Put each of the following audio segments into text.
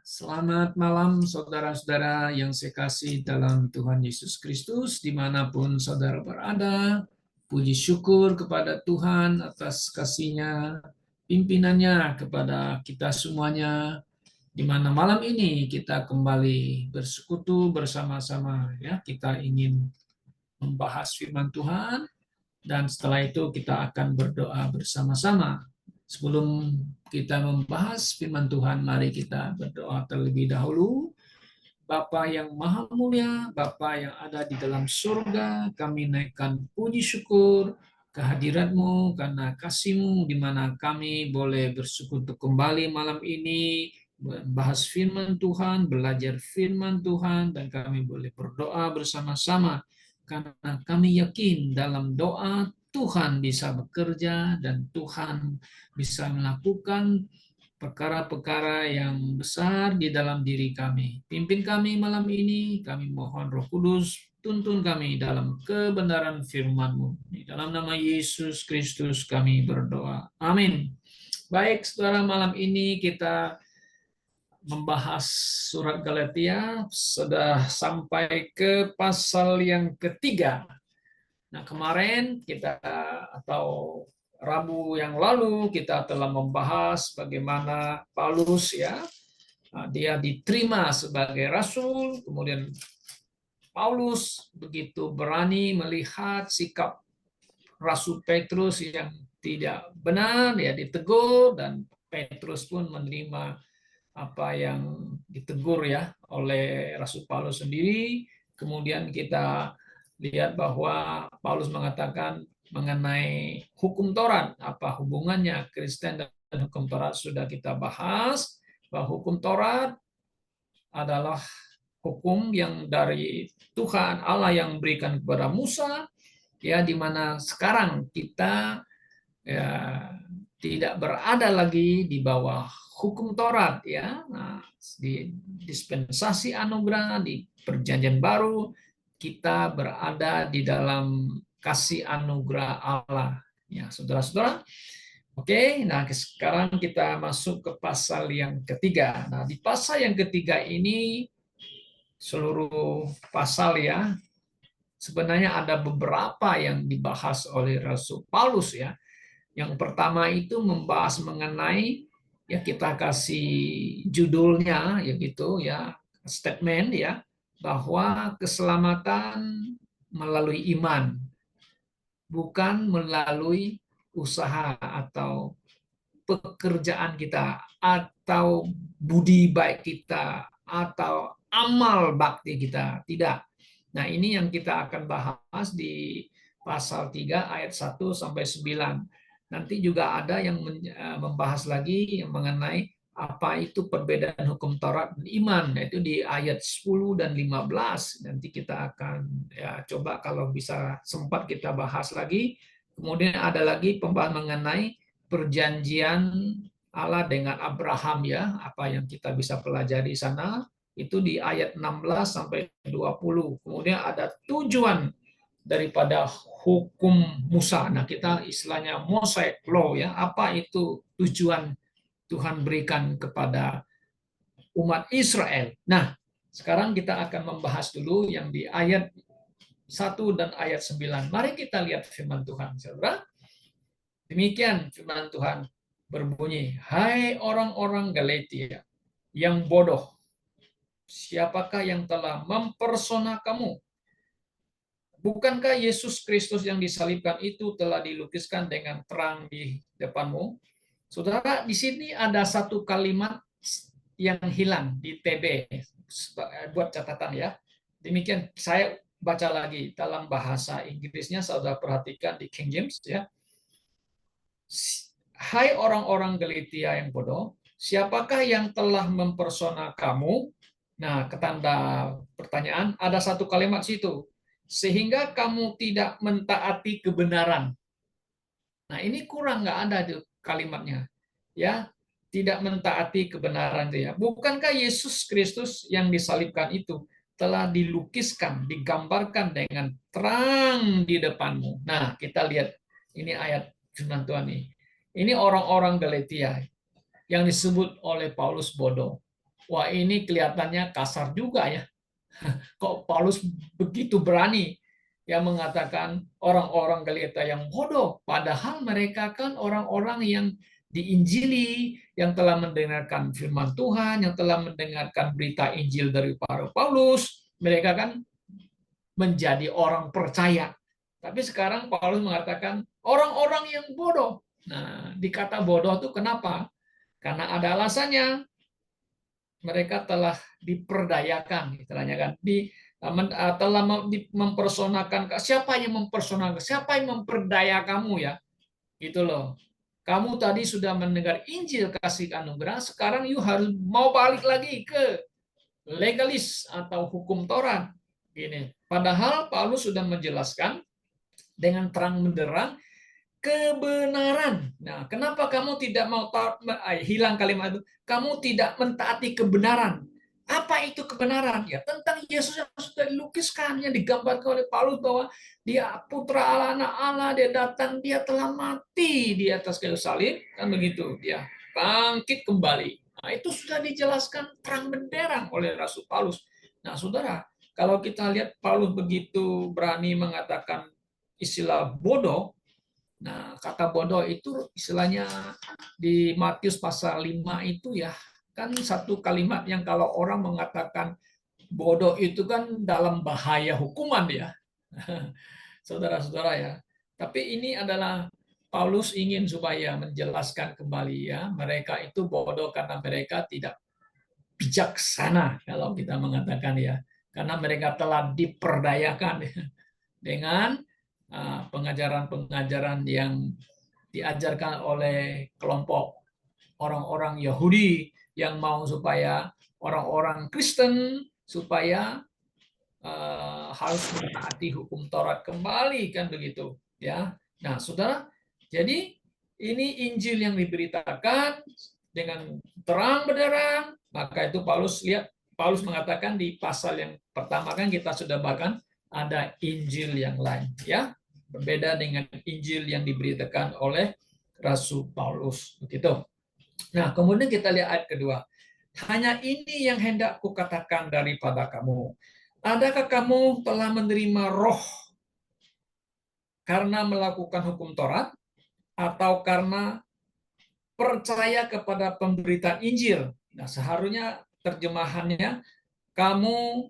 Selamat malam saudara-saudara yang saya kasih dalam Tuhan Yesus Kristus, dimanapun saudara berada. Puji syukur kepada Tuhan atas kasih-Nya, pimpinannya kepada kita semuanya, di mana malam ini kita kembali bersekutu bersama-sama. Ya, kita ingin membahas firman Tuhan, dan setelah itu kita akan berdoa bersama-sama. Sebelum kita membahas firman Tuhan, mari kita berdoa terlebih dahulu. Bapa yang maha mulia, Bapa yang ada di dalam surga, kami naikkan puji syukur kehadirat-Mu karena kasih-Mu di mana kami boleh bersekutu kembali malam ini, membahas firman Tuhan, belajar firman Tuhan, dan kami boleh berdoa bersama-sama karena kami yakin dalam doa Tuhan bisa bekerja dan Tuhan bisa melakukan perkara-perkara yang besar di dalam diri kami. Pimpin kami malam ini, kami mohon Roh Kudus, tuntun kami dalam kebenaran firman-Mu. Di dalam nama Yesus Kristus kami berdoa. Amin. Baik, saudara, malam ini kita membahas surat Galatia, sudah sampai ke pasal yang ketiga. Nah, kemarin kita atau Rabu yang lalu kita telah membahas bagaimana Paulus ya, dia diterima sebagai rasul, kemudian Paulus begitu berani melihat sikap Rasul Petrus yang tidak benar, ya ditegur, dan Petrus pun menerima apa yang ditegur ya oleh Rasul Paulus sendiri. Kemudian kita lihat bahwa Paulus mengatakan mengenai hukum Taurat, apa hubungannya Kristen dan hukum Taurat sudah kita bahas, bahwa hukum Taurat adalah hukum yang dari Tuhan Allah yang berikan kepada Musa, ya, di mana sekarang kita ya tidak berada lagi di bawah hukum Taurat ya. Nah, di dispensasi anugerah di perjanjian baru kita berada di dalam kasih anugerah Allah ya, saudara-saudara. Oke, nah sekarang kita masuk ke pasal yang ketiga. Nah, di pasal yang ketiga ini seluruh pasal ya, sebenarnya ada beberapa yang dibahas oleh Rasul Paulus ya. Yang pertama itu membahas mengenai, ya kita kasih judulnya ya gitu ya, statement ya, bahwa keselamatan melalui iman, bukan melalui usaha atau pekerjaan kita atau budi baik kita atau amal bakti kita, tidak. Nah, ini yang kita akan bahas di pasal 3 ayat 1 sampai 9. Nanti juga ada yang membahas lagi yang mengenai apa itu perbedaan hukum Taurat dan iman, yaitu di ayat 10 dan 15. Nanti kita akan ya coba kalau bisa sempat kita bahas lagi. Kemudian ada lagi pembahasan mengenai perjanjian Allah dengan Abraham ya, apa yang kita bisa pelajari di sana itu di ayat 16 sampai 20. Kemudian ada tujuan daripada hukum Musa. Nah, kita istilahnya Mosaic Law ya. Apa itu tujuan Tuhan berikan kepada umat Israel. Nah, sekarang kita akan membahas dulu yang di ayat 1 dan ayat 9. Mari kita lihat firman Tuhan, saudara. Demikian firman Tuhan berbunyi, "Hai orang-orang Galatia yang bodoh, siapakah yang telah mempersona kamu? Bukankah Yesus Kristus yang disalibkan itu telah dilukiskan dengan terang di depanmu?" Saudara, di sini ada satu kalimat yang hilang di TB, buat catatan ya. Demikian saya baca lagi dalam bahasa Inggrisnya, saudara perhatikan di King James ya. "Hai orang-orang Galatia yang bodoh, siapakah yang telah mempersona kamu?" Nah, ketanda pertanyaan, ada satu kalimat situ. "Sehingga kamu tidak mentaati kebenaran." Nah, ini kurang, nggak ada tuh kalimatnya. Ya, tidak mentaati kebenaran itu ya. Bukankah Yesus Kristus yang disalibkan itu telah dilukiskan, digambarkan dengan terang di depanmu. Nah, kita lihat ini ayat firman Tuhan ini. Ini orang-orang Galatia yang disebut oleh Paulus bodoh. wah ini kelihatannya kasar juga ya. Kok Paulus begitu berani yang mengatakan orang-orang Galatia yang bodoh, padahal mereka kan orang-orang yang diinjili, yang telah mendengarkan firman Tuhan, yang telah mendengarkan berita Injil dari para Paulus, mereka kan menjadi orang percaya. Tapi sekarang Paulus mengatakan orang-orang yang bodoh. Nah, dikata bodoh itu kenapa? Karena ada alasannya. Mereka telah diperdayakan, istilahnya kan, telah mempersonakan. Siapa yang mempersonakan? Siapa yang memperdaya kamu ya? Gitu loh. Kamu tadi sudah mendengar Injil kasih anugerah, sekarang you harus mau balik lagi ke legalis atau hukum Taurat. Gini. Padahal Paulus sudah menjelaskan dengan terang benderang kebenaran. Nah, kenapa kamu tidak mau hilang kalimat itu? Kamu tidak mentaati kebenaran. Apa itu kebenaran? Ya tentang Yesus yang sudah dilukiskan, yang digambarkan oleh Paulus bahwa dia putra Allah, anak Allah, dia datang, dia telah mati di atas kayu salib, kan begitu? Dia bangkit kembali. Nah, itu sudah dijelaskan terang benderang oleh Rasul Paulus. Nah, saudara, kalau kita lihat Paulus begitu berani mengatakan istilah bodoh. Nah, kata bodoh itu istilahnya di Matius pasal 5 itu ya, kan satu kalimat yang kalau orang mengatakan bodoh itu kan dalam bahaya hukuman ya. Saudara-saudara ya. Tapi ini adalah Paulus ingin supaya menjelaskan kembali ya, mereka itu bodoh karena mereka tidak bijaksana kalau kita mengatakan ya. Karena mereka telah diperdayakan dengan pengajaran-pengajaran yang diajarkan oleh kelompok orang-orang Yahudi yang mau supaya orang-orang Kristen supaya harus mentaati hukum Taurat kembali kan begitu ya. Nah, Saudara, jadi ini Injil yang diberitakan dengan terang benderang, maka itu Paulus mengatakan di pasal yang pertama kan kita sudah bahkan ada Injil yang lain ya. Berbeda dengan Injil yang diberitakan oleh Rasul Paulus begitu. Nah, kemudian kita lihat ayat kedua. Hanya ini yang hendak kukatakan daripada kamu. Adakah kamu telah menerima roh karena melakukan hukum Taurat atau karena percaya kepada pemberitaan Injil? Nah, seharusnya terjemahannya kamu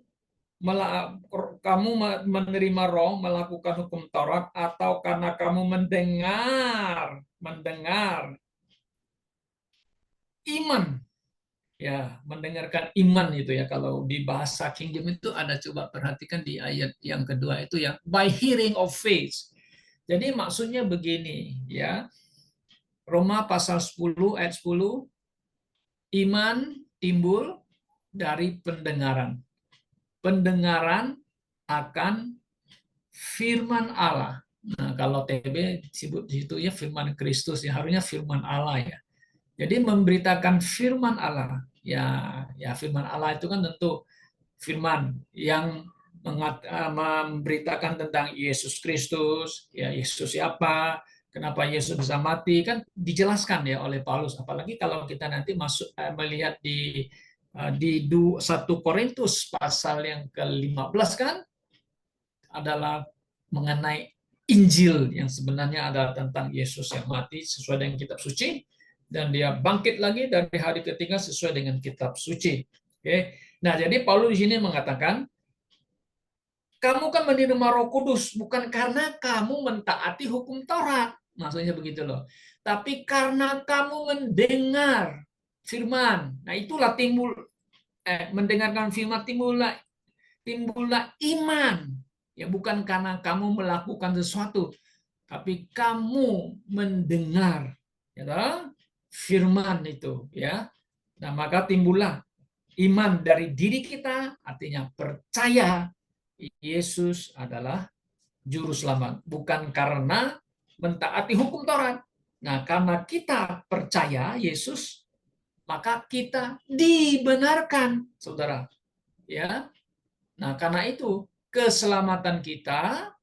kamu menerima roh melakukan hukum Taurat atau karena kamu mendengar iman ya, mendengarkan iman itu ya. Kalau di bahasa King James itu ada, coba perhatikan di ayat yang kedua itu ya, by hearing of faith. Jadi maksudnya begini ya, Roma pasal 10 ayat 10, iman timbul dari pendengaran. Pendengaran akan firman Allah. Nah, kalau TB disebut di situ ya firman Kristus ya, harusnya firman Allah ya. Jadi memberitakan firman Allah. Ya firman Allah itu kan tentu firman yang memberitakan tentang Yesus Kristus, ya Yesus siapa, kenapa Yesus bisa mati, kan dijelaskan ya oleh Paulus. Apalagi kalau kita nanti masuk melihat di 1 Korintus pasal yang ke-15 kan adalah mengenai Injil yang sebenarnya adalah tentang Yesus yang mati sesuai dengan kitab suci dan dia bangkit lagi dari hari ketiga sesuai dengan kitab suci. Oke. Nah, jadi Paulus di sini mengatakan kamu kan menerima Roh Kudus bukan karena kamu mentaati hukum Taurat, maksudnya begitu loh. Tapi karena kamu mendengar firman. Nah, itulah mendengarkan firman timbullah iman. Ya bukan karena kamu melakukan sesuatu, tapi kamu mendengar ya, firman itu ya. Nah, maka timbullah iman dari diri kita, artinya percaya Yesus adalah juru selamat, bukan karena mentaati hukum Taurat. Nah, karena kita percaya Yesus, maka kita dibenarkan, Saudara. Ya. Nah, karena itu keselamatan kita,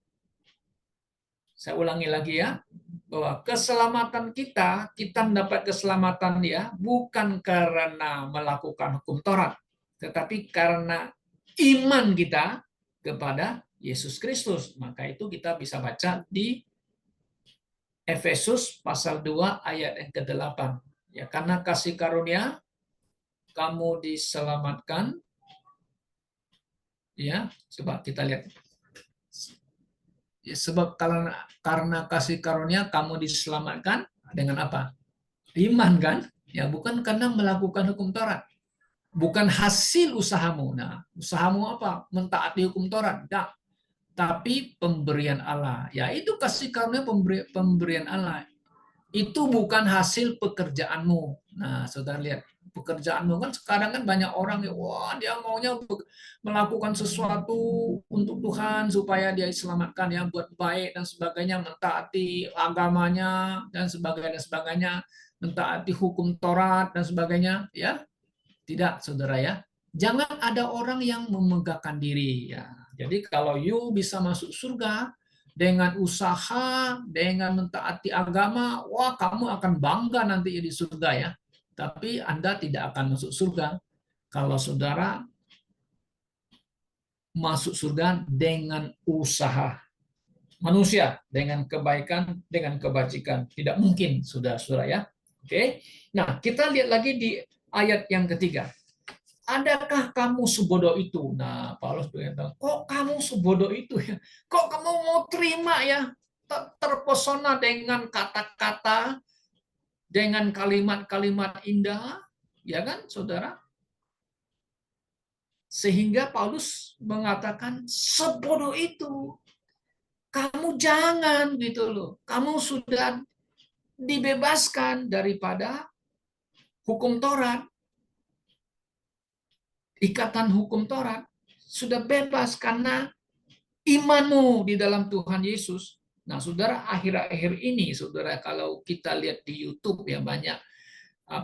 saya ulangi lagi ya, bahwa keselamatan kita mendapat keselamatan ya, bukan karena melakukan hukum Taurat, tetapi karena iman kita kepada Yesus Kristus. Maka itu kita bisa baca di Efesus pasal 2 ayat yang ke-8. Ya, karena kasih karunia kamu diselamatkan, ya. Coba kita lihat. Ya, sebab karena kasih karunia kamu diselamatkan dengan apa? Iman kan? Ya, bukan karena melakukan hukum Taurat. Bukan hasil usahamu. Nah, usahamu apa? Mentaati hukum Taurat. Tidak. Tapi pemberian Allah. Ya, itu kasih karunia pemberian Allah. Itu bukan hasil pekerjaanmu. Nah, saudara lihat, pekerjaanmu kan sekarang kan banyak orang ya, wah dia maunya melakukan sesuatu untuk Tuhan supaya dia diselamatkan ya, buat baik dan sebagainya, mentaati agamanya dan sebagainya, mentaati hukum Taurat dan sebagainya ya. Tidak, saudara ya. Jangan ada orang yang memegahkan diri ya. Jadi kalau you bisa masuk surga dengan usaha, dengan mentaati agama, wah kamu akan bangga nanti di surga ya. Tapi Anda tidak akan masuk surga kalau saudara masuk surga dengan usaha manusia, dengan kebaikan, dengan kebajikan. Tidak mungkin, saudara-saudara ya. Oke. Nah, kita lihat lagi di ayat yang ketiga. Adakah kamu sebodoh itu? Nah, Paulus berkata, kok kamu sebodoh itu ya? Kok kamu mau terima ya? Terpesona dengan kata-kata, dengan kalimat-kalimat indah, ya kan, saudara? Sehingga Paulus mengatakan, sebodoh itu. Kamu jangan gitu loh. Kamu sudah dibebaskan daripada hukum Taurat. Ikatan hukum Taurat. Sudah bebas karena imanmu di dalam Tuhan Yesus. Nah, saudara, akhir-akhir ini, saudara, kalau kita lihat di YouTube ya banyak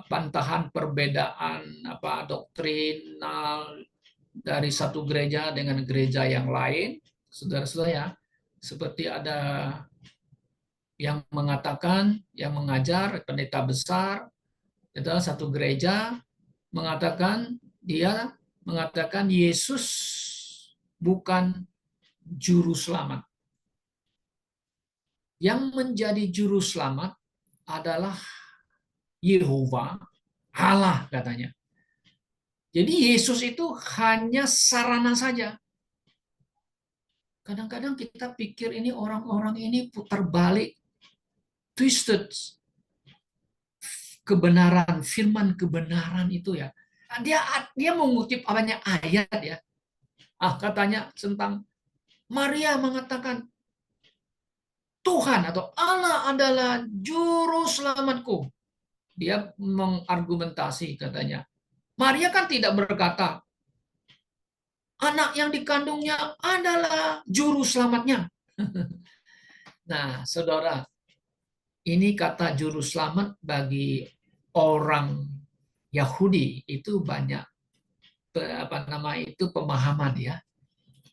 pantahan perbedaan doktrinal dari satu gereja dengan gereja yang lain, saudara-saudara ya, seperti ada yang mengatakan, yang mengajar pendeta besar, adalah satu gereja mengatakan Yesus bukan juru selamat. Yang menjadi juru selamat adalah Yehova, Allah katanya. Jadi Yesus itu hanya sarana saja. Kadang-kadang kita pikir ini orang-orang ini putar balik, twisted kebenaran, firman kebenaran itu ya. Dia mengutip banyak ayat ya. Katanya tentang Maria mengatakan Tuhan atau Allah adalah juru selamatku. Dia mengargumentasi katanya. Maria kan tidak berkata anak yang dikandungnya adalah juru selamatnya. Nah, saudara, ini kata juru selamat bagi orang Yahudi itu banyak pemahaman ya.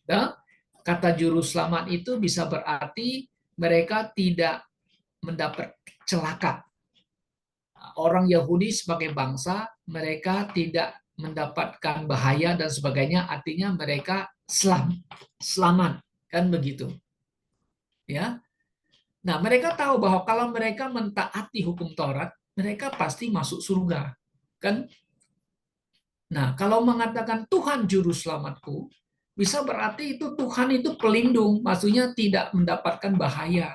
Dan kata juru selamat itu bisa berarti mereka tidak mendapat celaka. Orang Yahudi sebagai bangsa, mereka tidak mendapatkan bahaya dan sebagainya, artinya mereka selamat, kan begitu. Ya. Nah, mereka tahu bahwa kalau mereka mentaati hukum Taurat, mereka pasti masuk surga. Kan? Nah, kalau mengatakan Tuhan juru selamatku, bisa berarti itu Tuhan itu pelindung, maksudnya tidak mendapatkan bahaya.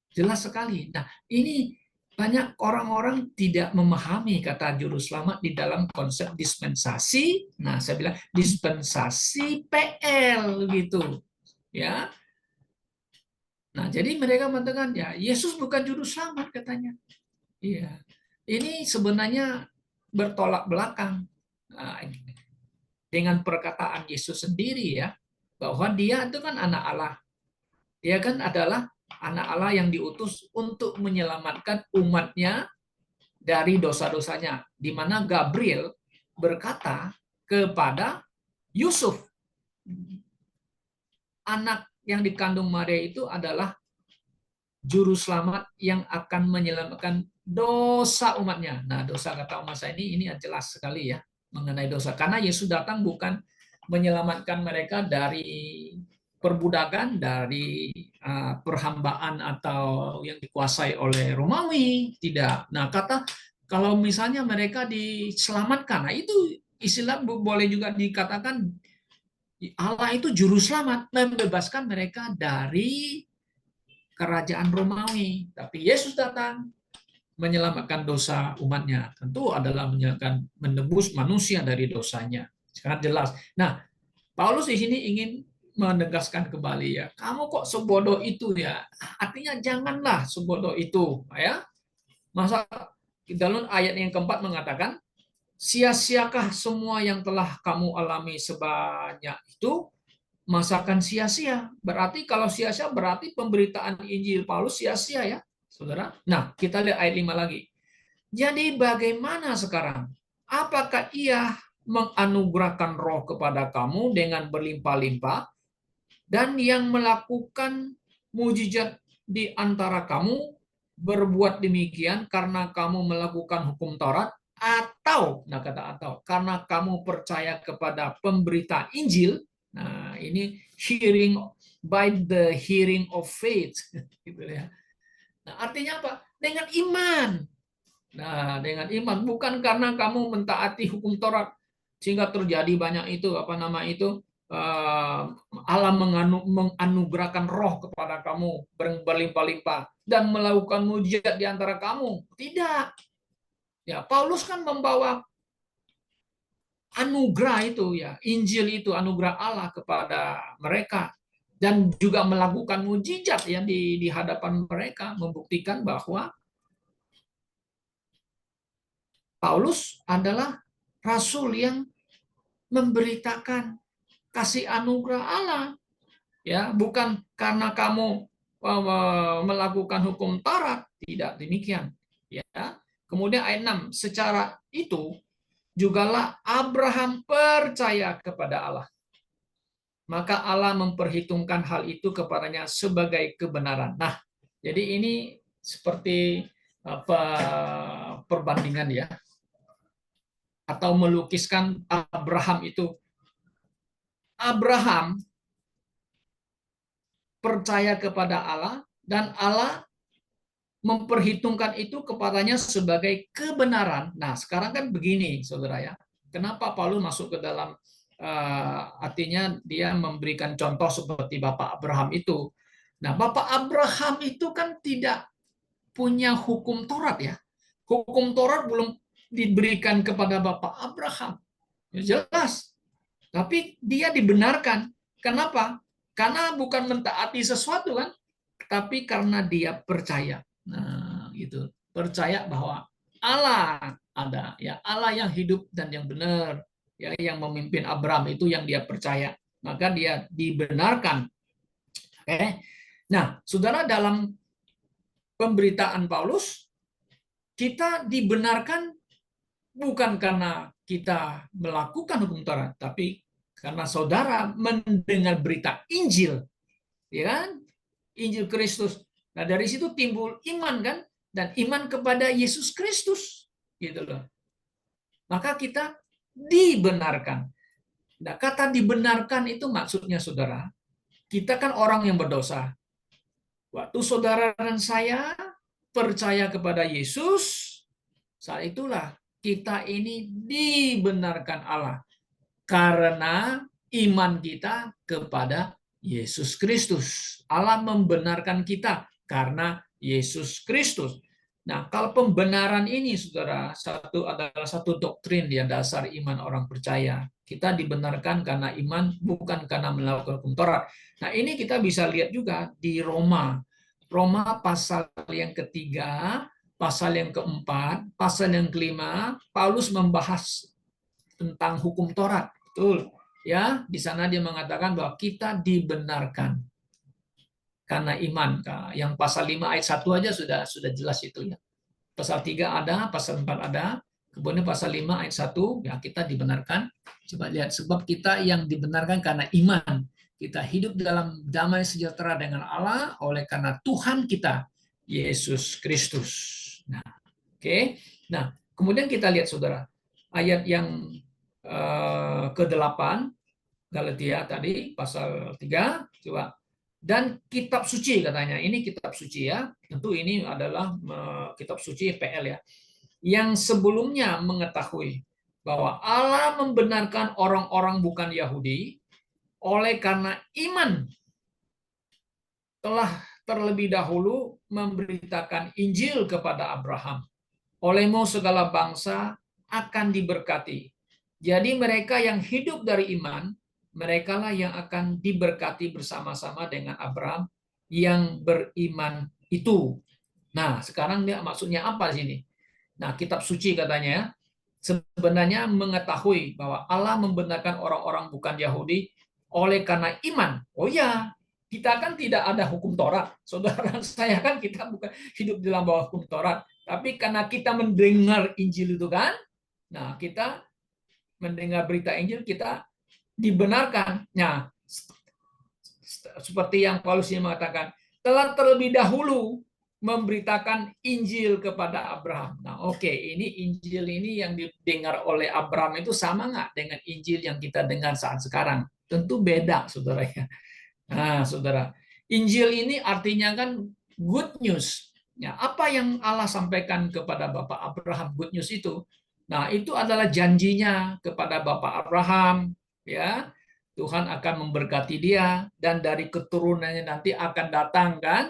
Jelas sekali. Nah, ini banyak orang-orang tidak memahami kata juru selamat di dalam konsep dispensasi. Nah, saya bilang dispensasi PL gitu. Ya. Nah, jadi mereka mengatakan ya Yesus bukan juru selamat katanya. Iya. Ini sebenarnya bertolak belakang dengan perkataan Yesus sendiri ya, bahwa dia itu kan anak Allah. Dia kan adalah anak Allah yang diutus untuk menyelamatkan umatnya dari dosa-dosanya. Di mana Gabriel berkata kepada Yusuf, anak yang dikandung Maria itu adalah juru selamat yang akan menyelamatkan dosa umatnya. Nah, dosa kata umat saya ini jelas sekali ya mengenai dosa. Karena Yesus datang bukan menyelamatkan mereka dari perbudakan, dari perhambaan atau yang dikuasai oleh Romawi. Tidak. Nah, kalau misalnya mereka diselamatkan, nah itu istilah boleh juga dikatakan Allah itu juru selamat, membebaskan mereka dari kerajaan Romawi. Tapi Yesus datang menyelamatkan dosa umatnya. Tentu adalah menebus manusia dari dosanya. Sangat jelas. Nah, Paulus di sini ingin menegaskan kembali ya, kamu kok sebodoh itu ya. Artinya janganlah sebodoh itu ya. Masa dalam ayat yang keempat mengatakan, sia-siakah semua yang telah kamu alami sebanyak itu? Masakan sia-sia. Berarti kalau sia-sia berarti pemberitaan Injil Paulus sia-sia ya, Saudara. Nah, kita lihat ayat 5 lagi. Jadi bagaimana sekarang? Apakah ia menganugerahkan roh kepada kamu dengan berlimpah-limpah dan yang melakukan mujizat di antara kamu berbuat demikian karena kamu melakukan hukum Taurat atau, nah kata atau, karena kamu percaya kepada pemberita Injil. Nah, ini hearing by the hearing of faith gitu ya. Nah, artinya apa? Dengan iman. Nah, dengan iman bukan karena kamu mentaati hukum Taurat sehingga terjadi banyak itu apa nama itu Allah menganugerahkan roh kepada kamu berlimpah-limpah dan melakukan mujizat di antara kamu. Tidak. Ya, Paulus kan membawa anugerah itu ya, Injil itu anugerah Allah kepada mereka dan juga melakukan mujizat ya di hadapan mereka membuktikan bahwa Paulus adalah rasul yang memberitakan kasih anugerah Allah ya, bukan karena kamu melakukan hukum Taurat, tidak demikian ya. Kemudian ayat 6, secara itu jugalah Abraham percaya kepada Allah, maka Allah memperhitungkan hal itu kepadanya sebagai kebenaran. Nah, jadi ini seperti apa perbandingan ya, atau melukiskan Abraham itu. Abraham percaya kepada Allah dan Allah memperhitungkan itu kepadanya sebagai kebenaran. Nah, sekarang kan begini, saudara ya. Kenapa Paulus masuk ke dalam artinya dia memberikan contoh seperti Bapak Abraham itu. Nah, Bapak Abraham itu kan tidak punya hukum Taurat ya. Hukum Taurat belum diberikan kepada Bapak Abraham. Ya, jelas. Tapi dia dibenarkan. Kenapa? Karena bukan mentaati sesuatu kan, tapi karena dia percaya. Nah, gitu. Percaya bahwa Allah ada, ya Allah yang hidup dan yang benar, ya yang memimpin Abraham itu yang dia percaya. Maka dia dibenarkan. Oke. Nah, Saudara, dalam pemberitaan Paulus kita dibenarkan bukan karena kita melakukan hukum Taurat, tapi karena saudara mendengar berita Injil, ya kan? Injil Kristus. Nah, dari situ timbul iman kan? Dan iman kepada Yesus Kristus, gitu loh. Maka kita dibenarkan. Nah, kata dibenarkan itu maksudnya saudara, kita kan orang yang berdosa. Waktu saudara dan saya percaya kepada Yesus, saat itulah kita ini dibenarkan Allah karena iman kita kepada Yesus Kristus. Allah membenarkan kita karena Yesus Kristus. Nah, kalau pembenaran ini, saudara, adalah satu doktrin yang dasar iman orang percaya. Kita dibenarkan karena iman, bukan karena melakukan hukum Taurat. Nah, ini kita bisa lihat juga di Roma. Roma pasal yang ketiga, pasal yang keempat, pasal yang kelima, Paulus membahas tentang hukum Taurat. Betul. Ya, di sana dia mengatakan bahwa kita dibenarkan karena iman. Yang pasal 5 ayat 1 aja sudah jelas itu ya. Pasal 3 ada, pasal 4 ada, kemudian pasal 5 ayat 1 ya kita dibenarkan. Coba lihat, sebab kita yang dibenarkan karena iman. Kita hidup dalam damai sejahtera dengan Allah oleh karena Tuhan kita Yesus Kristus. Nah, oke. Nah, kemudian kita lihat saudara, ayat yang ke-8 Galatia tadi pasal 3, coba. Dan kitab suci katanya, ini kitab suci ya. Tentu ini adalah kitab suci PL ya. Yang sebelumnya mengetahui bahwa Allah membenarkan orang-orang bukan Yahudi oleh karena iman telah terlebih dahulu memberitakan Injil kepada Abraham. Olehmu segala bangsa akan diberkati. Jadi mereka yang hidup dari iman, merekalah yang akan diberkati bersama-sama dengan Abraham yang beriman itu. Nah, sekarang dia maksudnya apa sini? Nah, kitab suci katanya sebenarnya mengetahui bahwa Allah membenarkan orang-orang bukan Yahudi oleh karena iman. Oh ya, kita kan tidak ada hukum Taurat. Saudara saya kan kita bukan hidup dalam bawah hukum Taurat. Tapi karena kita mendengar Injil itu kan, nah kita mendengar berita Injil, kita dibenarkan. Nah, seperti yang Paulus ini mengatakan, telah terlebih dahulu memberitakan Injil kepada Abraham. Nah, oke, ini Injil ini yang didengar oleh Abraham itu sama nggak dengan Injil yang kita dengar saat sekarang? Tentu beda, saudara ya. Nah, saudara, Injil ini artinya kan good news. Ya, apa yang Allah sampaikan kepada Bapak Abraham, good news itu. Nah, itu adalah janjinya kepada Bapak Abraham, ya. Tuhan akan memberkati dia dan dari keturunannya nanti akan datang kan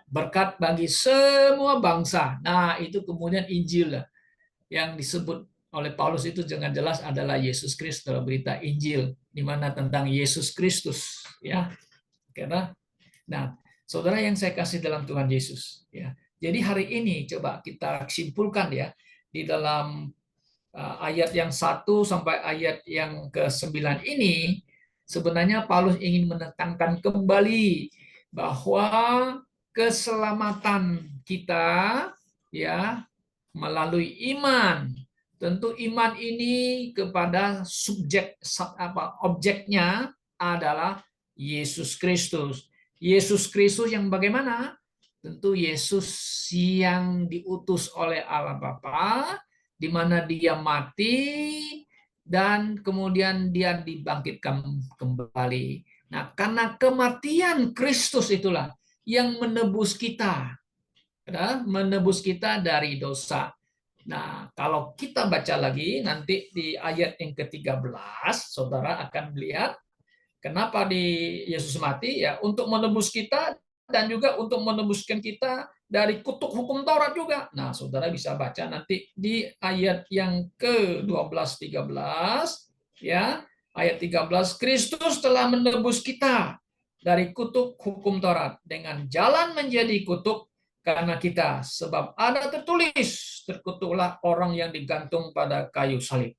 berkat bagi semua bangsa. Nah, itu kemudian Injil yang disebut oleh Paulus itu dengan jelas adalah Yesus Kristus, berita Injil di mana tentang Yesus Kristus ya. Karena nah, saudara yang saya kasih dalam Tuhan Yesus ya. Jadi hari ini coba kita simpulkan ya di dalam ayat yang 1 sampai ayat yang ke-9 ini sebenarnya Paulus ingin menekankan kembali bahwa keselamatan kita ya melalui iman. Tentu iman ini kepada objeknya adalah Yesus Kristus. Yesus Kristus yang bagaimana? Tentu Yesus yang diutus oleh Allah Bapa, di mana dia mati dan kemudian dia dibangkitkan kembali. Nah, karena kematian Kristus itulah yang menebus kita, menebus kita dari dosa. Nah, kalau kita baca lagi nanti di ayat yang ke-13, saudara akan melihat kenapa di Yesus mati ya untuk menebus kita dan juga untuk menebuskan kita dari kutuk hukum Taurat juga. Nah, saudara bisa baca nanti di ayat yang ke-12 13 ya. Ayat 13, Kristus telah menebus kita dari kutuk hukum Taurat dengan jalan menjadi kutuk karena kita, sebab ada tertulis, terkutuklah orang yang digantung pada kayu salib.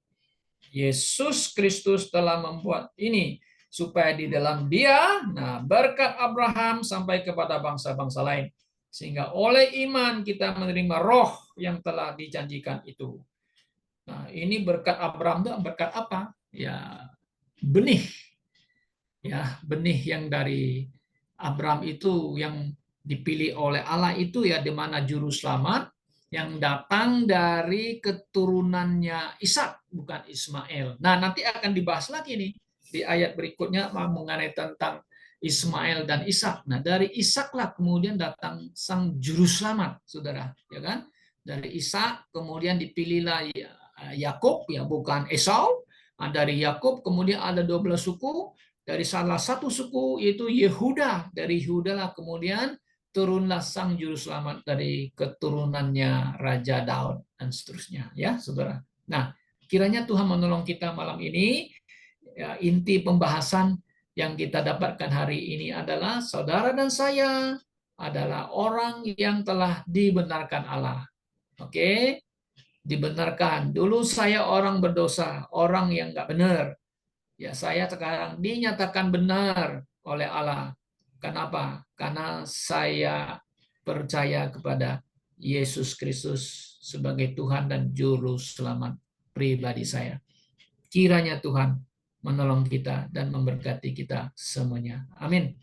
Yesus Kristus telah membuat ini supaya di dalam dia, nah berkat Abraham sampai kepada bangsa-bangsa lain. Sehingga oleh iman kita menerima roh yang telah dijanjikan itu. Nah, ini berkat Abraham itu berkat apa? Ya, benih. Ya, benih yang dari Abraham itu yang dipilih oleh Allah itu ya di mana juru selamat yang datang dari keturunannya Ishak bukan Ismail. Nah, nanti akan dibahas lagi nih di ayat berikutnya mengenai tentang Ismail dan Ishak. Nah, dari Ishaklah kemudian datang sang juru selamat, Saudara, ya kan? Dari Ishak kemudian dipilihlah Yakub ya bukan Esau. Nah, dari Yakub kemudian ada 12 suku, dari salah satu suku yaitu Yehuda. Dari Yehuda lah kemudian turunlah sang juru selamat dari keturunannya Raja Daud dan seterusnya ya saudara. Nah, kiranya Tuhan menolong kita malam ini. Ya, inti pembahasan yang kita dapatkan hari ini adalah saudara dan saya adalah orang yang telah dibenarkan Allah. Oke, dibenarkan. Dulu saya orang berdosa, orang yang nggak benar. Ya, saya sekarang dinyatakan benar oleh Allah. Kenapa? Karena saya percaya kepada Yesus Kristus sebagai Tuhan dan Juru Selamat pribadi saya. Kiranya Tuhan menolong kita dan memberkati kita semuanya. Amin.